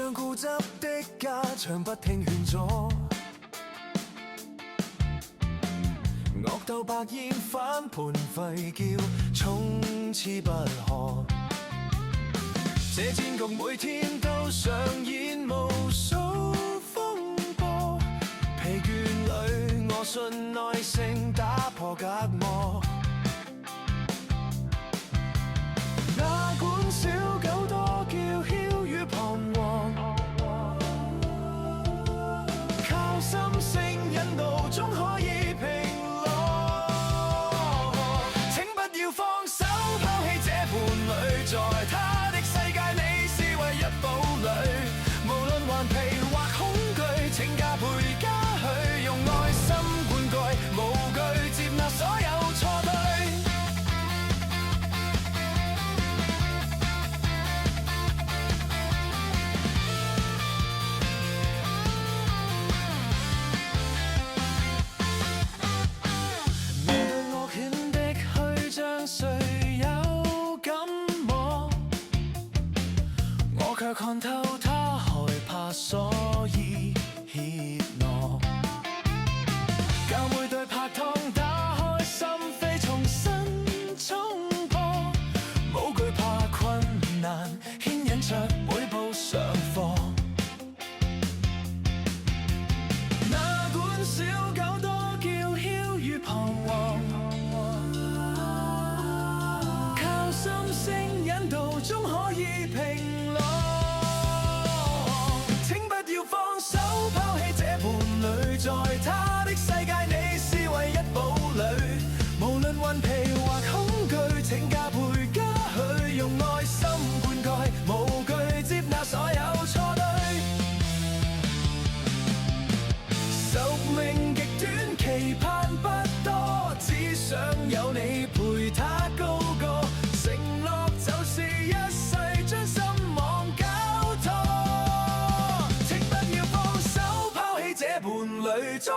像固執的家長不聽勸阻，惡鬥白煙反叛吠叫，從此不可。這戰局每天都上演無數風波，疲倦裏我信耐性打破隔膜。哪管小狗多叫囂與彷徨，靠心聲引導終可以平落。請不要放手拋棄這伴侶，在他的世界你是唯一堡壘。無論頑皮或恐懼，請加倍加許，用愛心灌溉，無懼接納所有錯對。誰有感摸？我卻看透他害怕，所以怯懦。教每對拍檔打開心扉，重新衝破。冇懼怕困難，牽引着每步上課。哪管小狗多叫囂與彷徨，心聲引導終可以平落。請不要放手拋棄這伴侶，在他的世界你是唯一堡壘。無論頑皮或恐懼，請加倍加許，用愛心灌溉，無懼接納所有錯對。壽命極短，期盼不多，只想有你陪他高歌。承諾就是一世將心網交託，請不要放手拋棄這伴侶，在